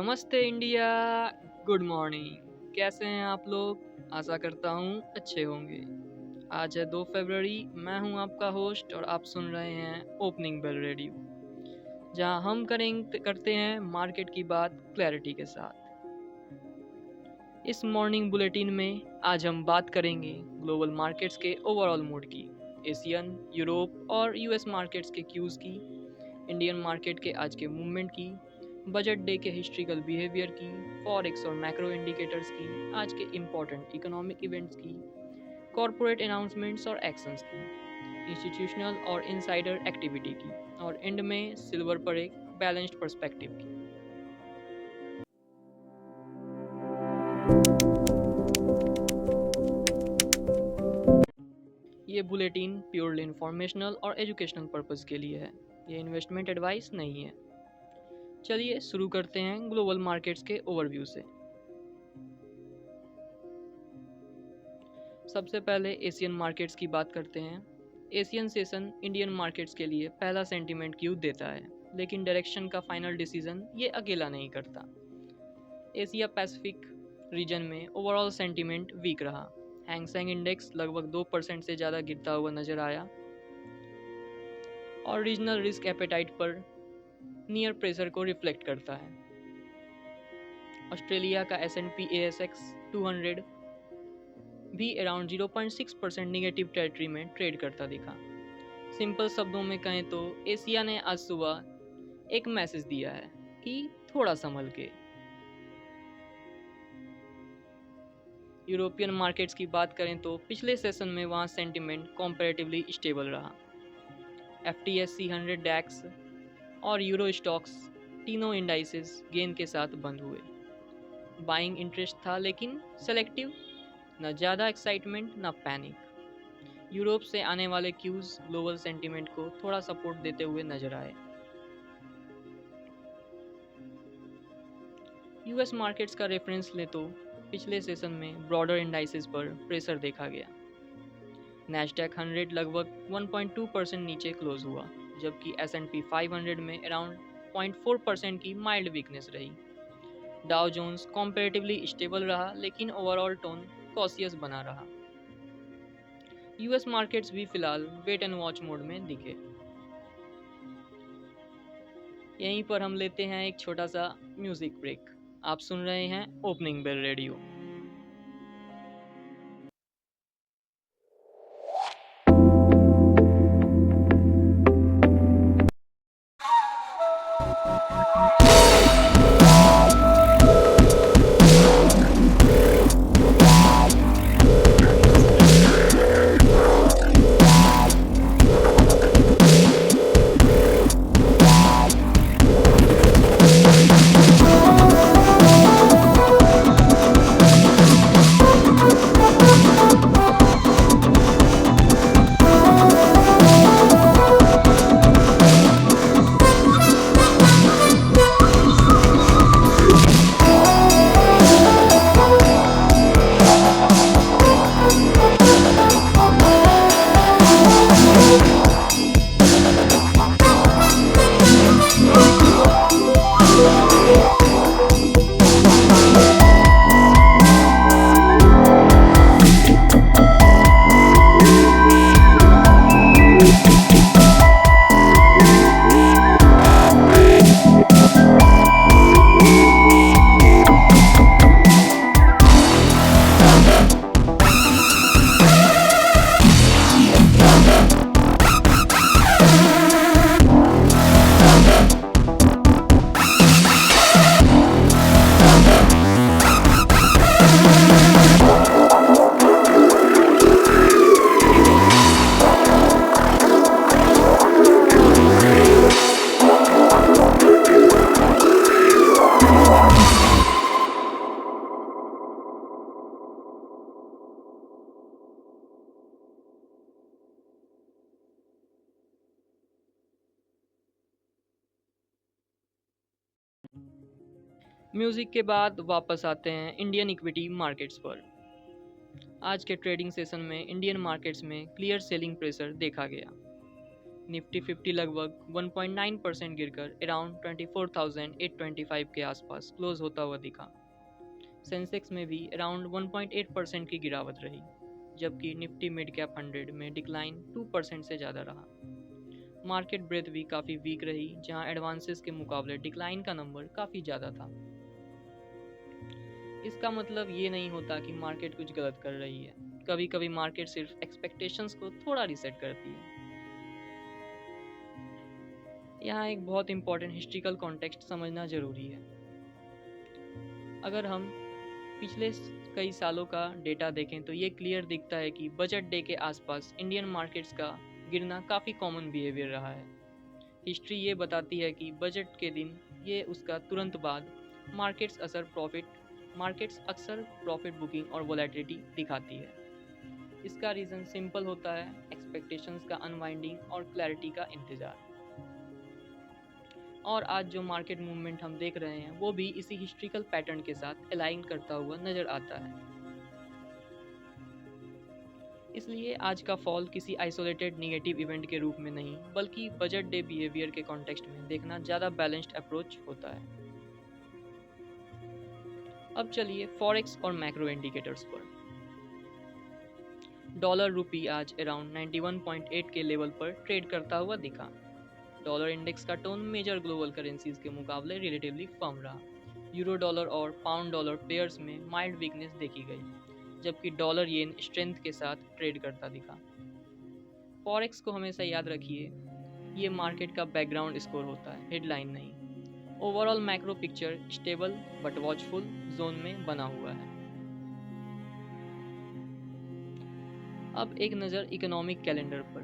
नमस्ते India. Good morning. कैसे हैं आप लोग? आशा करता हूँ अच्छे होंगे। आज है 2 फरवरी। मैं हूँ आपका होस्ट और आप सुन रहे हैं ओपनिंग बेल रेडियो, जहाँ हम करते हैं मार्केट की बात क्लैरिटी के साथ। इस मॉर्निंग बुलेटिन में आज हम बात करेंगे ग्लोबल मार्केट्स के ओवरऑल मूड की, एशियन, यूरोप और यूएस मार्केट्स के क्यूज़ की, इंडियन मार्केट के आज के मूवमेंट की, बजट डे के हिस्ट्रिकल बिहेवियर की, फॉरेक्स और मैक्रो इंडिकेटर्स की, आज के इम्पॉर्टेंट इकोनॉमिक इवेंट्स की, कॉरपोरेट अनाउंसमेंट्स और एक्शंस की, इंस्टीट्यूशनल और इनसाइडर एक्टिविटी की, और एंड में सिल्वर पर एक बैलेंस्ड पर्सपेक्टिव की। ये बुलेटिन प्योरली इंफॉर्मेशनल और एजुकेशनल पर्पस के लिए है। ये इन्वेस्टमेंट एडवाइस नहीं है। चलिए शुरू करते हैं ग्लोबल मार्केट्स के ओवरव्यू से। सबसे पहले एशियन मार्केट्स की बात करते हैं। एशियन सेशन इंडियन मार्केट्स के लिए पहला सेंटीमेंट क्यू देता है, लेकिन डायरेक्शन का फाइनल डिसीजन ये अकेला नहीं करता। एशिया पैसिफिक रीजन में ओवरऑल सेंटीमेंट वीक रहा। हैंग सेंग इंडेक्स लगभग 2% से ज़्यादा गिरता हुआ नजर आया और रीजनल रिस्क एपेटाइट पर नियर प्रेशर को रिफ्लेक्ट करता है। ऑस्ट्रेलिया का S&P ASX 200 भी अराउंड 0.6% निगेटिव टेरिटरी में ट्रेड करता दिखा। सिंपल शब्दों में कहें तो एशिया ने आज सुबह एक मैसेज दिया है कि थोड़ा संभल के। यूरोपियन मार्केट्स की बात करें तो पिछले सेशन में वहाँ सेंटिमेंट कॉम्पैरेटिवली स्टेबल रहा। FTSE 100 डैक्स और यूरो स्टॉक्स तीनों इंडाइसेस गेन के साथ बंद हुए। बाइंग इंटरेस्ट था लेकिन सेलेक्टिव, न ज़्यादा एक्साइटमेंट न पैनिक। यूरोप से आने वाले क्यूज ग्लोबल सेंटीमेंट को थोड़ा सपोर्ट देते हुए नजर आए। यूएस मार्केट्स का रेफरेंस ले तो पिछले सेशन में ब्रॉडर इंडाइसेस पर प्रेशर देखा गया। नैस्डैक 100 लगभग 1.2% नीचे क्लोज हुआ, जबकि S&P 500 में अराउंड 0.4% की माइल्ड वीकनेस रही। डाउ जोन्स कॉम्पैरेटिवली स्टेबल रहा, लेकिन ओवरऑल टोन कॉशियस बना रहा। यूएस मार्केट्स भी फिलहाल वेट एंड वॉच मोड में दिखे। यहीं पर हम लेते हैं एक छोटा सा म्यूजिक ब्रेक। आप सुन रहे हैं ओपनिंग बेल रेडियो। म्यूजिक के बाद वापस आते हैं इंडियन इक्विटी मार्केट्स पर। आज के ट्रेडिंग सेशन में इंडियन मार्केट्स में क्लियर सेलिंग प्रेशर देखा गया। निफ्टी 50 लगभग 1.9% गिरकर अराउंड 24,825 के आसपास क्लोज होता हुआ दिखा। सेंसेक्स में भी अराउंड 1.8% की गिरावट रही, जबकि निफ्टी मिड कैप 100 में डिक्लाइन 2% से ज़्यादा रहा। मार्केट ब्रेथ भी काफ़ी वीक रही, जहां एडवांसेस के मुकाबले डिक्लाइन का नंबर काफ़ी ज़्यादा था। इसका मतलब ये नहीं होता कि मार्केट कुछ गलत कर रही है। कभी कभी मार्केट सिर्फ एक्सपेक्टेशंस को थोड़ा रिसेट करती है। यहाँ एक बहुत इंपॉर्टेंट हिस्ट्रिकल कॉन्टेक्स्ट समझना ज़रूरी है। अगर हम पिछले कई सालों का डेटा देखें तो ये क्लियर दिखता है कि बजट डे के आसपास इंडियन मार्केट्स का गिरना काफ़ी कॉमन बिहेवियर रहा है। हिस्ट्री ये बताती है कि बजट के दिन ये उसका तुरंत बाद मार्केट्स अक्सर प्रॉफिट बुकिंग और वोलेटिलिटी दिखाती है। इसका रीज़न सिंपल होता है, एक्सपेक्टेशंस का अनवाइंडिंग और क्लैरिटी का इंतज़ार। और आज जो मार्केट मूवमेंट हम देख रहे हैं वो भी इसी हिस्ट्रिकल पैटर्न के साथ अलाइन करता हुआ नज़र आता है। इसलिए आज का फॉल किसी आइसोलेटेड नेगेटिव इवेंट के रूप में नहीं, बल्कि बजट डे बिहेवियर के कॉन्टेक्स्ट में देखना ज़्यादा बैलेंस्ड अप्रोच होता है। अब चलिए फॉरेक्स और मैक्रो इंडिकेटर्स पर। डॉलर रूपी आज अराउंड 91.8 के लेवल पर ट्रेड करता हुआ दिखा। डॉलर इंडेक्स का टोन मेजर ग्लोबल करेंसीज के मुकाबले रिलेटिवली फर्म रहा। यूरो डॉलर और पाउंड डॉलर पेयर्स में माइल्ड वीकनेस देखी गई, जबकि डॉलर येन स्ट्रेंथ के साथ ट्रेड करता दिखा। फॉरेक्स को हमेशा याद रखिए, ये मार्केट का बैकग्राउंड स्कोर होता है, हेडलाइन नहीं। Overall macro picture stable but watchful zone में बना हुआ है। अब एक नज़र इकोनॉमिक कैलेंडर पर।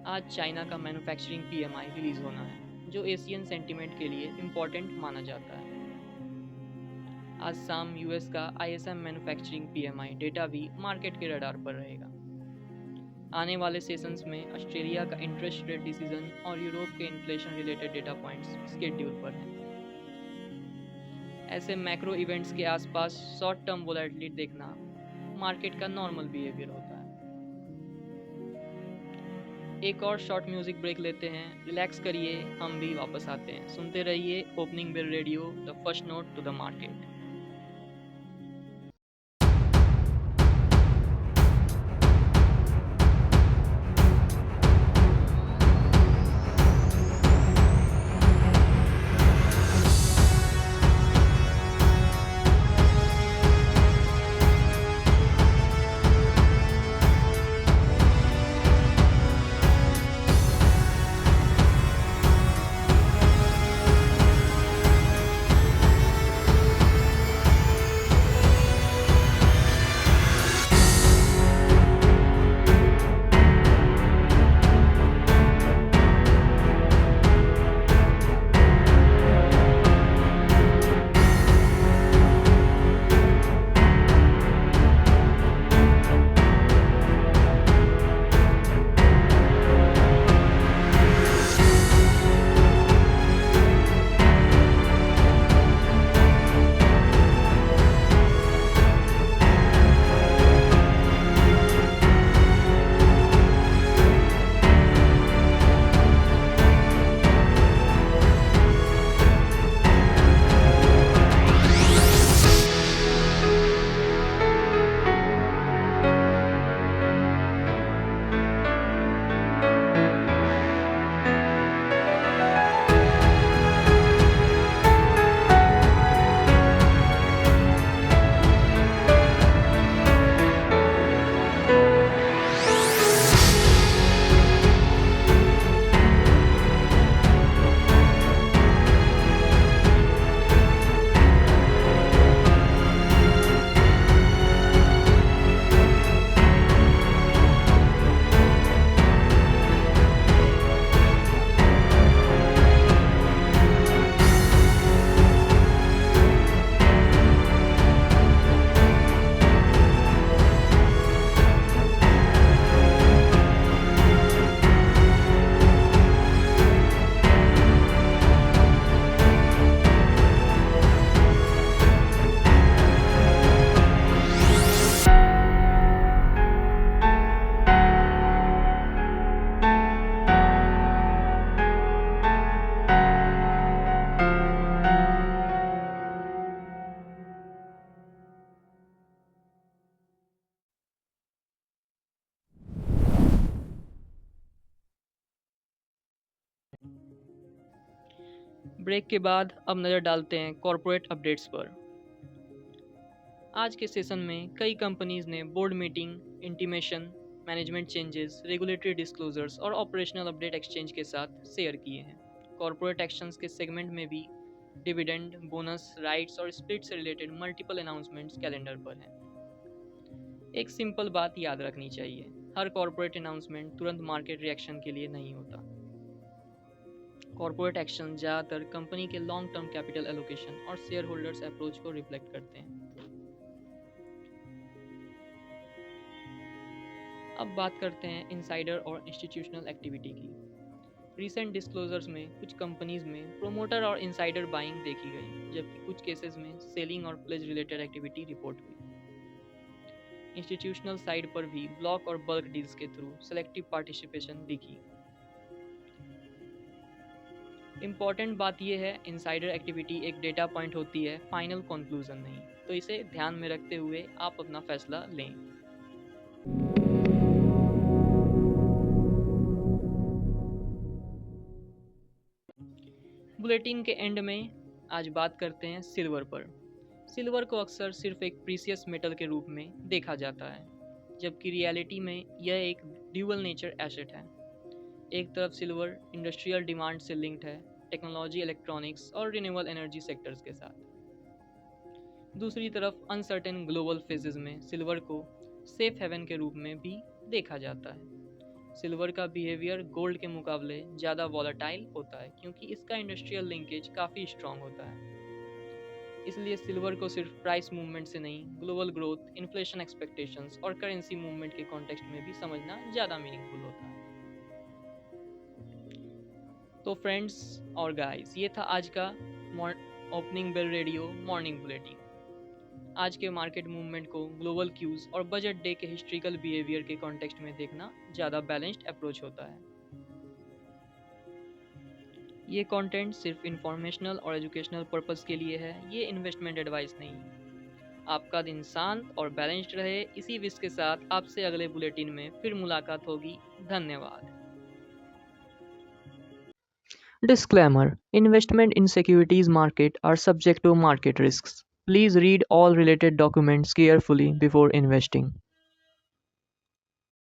आज चाइना का मैन्युफैक्चरिंग पीएमआई रिलीज होना है, जो एशियन सेंटीमेंट के लिए इम्पॉर्टेंट माना जाता है। आज शाम यूएस का आईएसएम मैन्युफैक्चरिंग पीएमआई डेटा भी मार्केट के रडार पर रहेगा। आने वाले सेशंस में ऑस्ट्रेलिया का इंटरेस्ट रेट डिसीजन और यूरोप के inflation related data points schedule पर हैं। ऐसे मैक्रो इवेंट्स के आसपास शॉर्ट टर्म वोलेटिलिटी देखना मार्केट का नॉर्मल बिहेवियर होता है। एक और शॉर्ट म्यूजिक ब्रेक लेते हैं, रिलैक्स करिए, हम भी वापस आते हैं। सुनते रहिए opening bell radio, the first note to the market. Break के बाद अब नज़र डालते हैं कॉरपोरेट अपडेट्स पर। आज के सेशन में कई कंपनीज ने board meeting, intimation, management changes, regulatory disclosures और ऑपरेशनल अपडेट एक्सचेंज के साथ शेयर किए हैं। कॉरपोरेट एक्शंस के सेगमेंट में भी डिविडेंड, बोनस, राइट्स और स्प्लिट से रिलेटेड मल्टीपल अनाउंसमेंट्स कैलेंडर पर हैं। एक सिंपल बात याद रखनी चाहिए, हर कॉरपोरेट अनाउंसमेंट तुरंत मार्केट रिएक्शन के लिए नहीं होता। कॉरपोरेट एक्शन ज़्यादातर कंपनी के लॉन्ग टर्म कैपिटल एलोकेशन और शेयर होल्डर्स अप्रोच को रिफ्लेक्ट करते हैं। अब बात करते हैं इनसाइडर और इंस्टीट्यूशनल एक्टिविटी की। रिसेंट डिस्क्लोजर्स में कुछ कंपनीज में प्रोमोटर और इनसाइडर बाइंग देखी गई, जबकि कुछ केसेस में सेलिंग और प्लेज रिलेटेड एक्टिविटी रिपोर्ट हुई। इंस्टीट्यूशनल साइड पर भी ब्लॉक और बल्क डील्स के थ्रू सेलेक्टिव पार्टिसिपेशन दिखी। इम्पॉर्टेंट बात यह है, इनसाइडर एक्टिविटी एक डेटा पॉइंट होती है, फाइनल कंक्लूजन नहीं, तो इसे ध्यान में रखते हुए आप अपना फैसला लें। बुलेटिन के एंड में आज बात करते हैं सिल्वर पर। सिल्वर को अक्सर सिर्फ एक प्रीसियस मेटल के रूप में देखा जाता है, जबकि रियलिटी में यह एक ड्यूअल नेचर एसेट है। एक तरफ सिल्वर इंडस्ट्रियल डिमांड से लिंक्ड है, टेक्नोलॉजी, इलेक्ट्रॉनिक्स और रिन्यूएबल एनर्जी सेक्टर्स के साथ। दूसरी तरफ अनसर्टेन ग्लोबल फेजेस में सिल्वर को सेफ हेवन के रूप में भी देखा जाता है। सिल्वर का बिहेवियर गोल्ड के मुकाबले ज़्यादा वॉलेटाइल होता है, क्योंकि इसका इंडस्ट्रियल लिंकेज काफ़ी स्ट्रॉन्ग होता है। इसलिए सिल्वर को सिर्फ प्राइस मूवमेंट से नहीं, ग्लोबल ग्रोथ, इन्फ्लेशन एक्सपेक्टेशंस और करेंसी मूवमेंट के कॉन्टेक्स्ट में भी समझना ज़्यादा मीनिंगफुल होता है। तो फ्रेंड्स और गाइस, ये था आज का opening bell radio morning bulletin. आज के मार्केट मूवमेंट को ग्लोबल क्यूज और बजट डे के हिस्ट्रिकल बिहेवियर के कॉन्टेक्स्ट में देखना ज़्यादा बैलेंस्ड अप्रोच होता है। ये कंटेंट सिर्फ इंफॉर्मेशनल और एजुकेशनल पर्पस के लिए है, ये इन्वेस्टमेंट एडवाइस नहीं। आपका दिन शांत और बैलेंस्ड रहे, इसी विश के साथ आपसे अगले बुलेटिन में फिर मुलाकात होगी। धन्यवाद। Disclaimer: Investment in securities market are subject to market risks. Please read all related documents carefully before investing.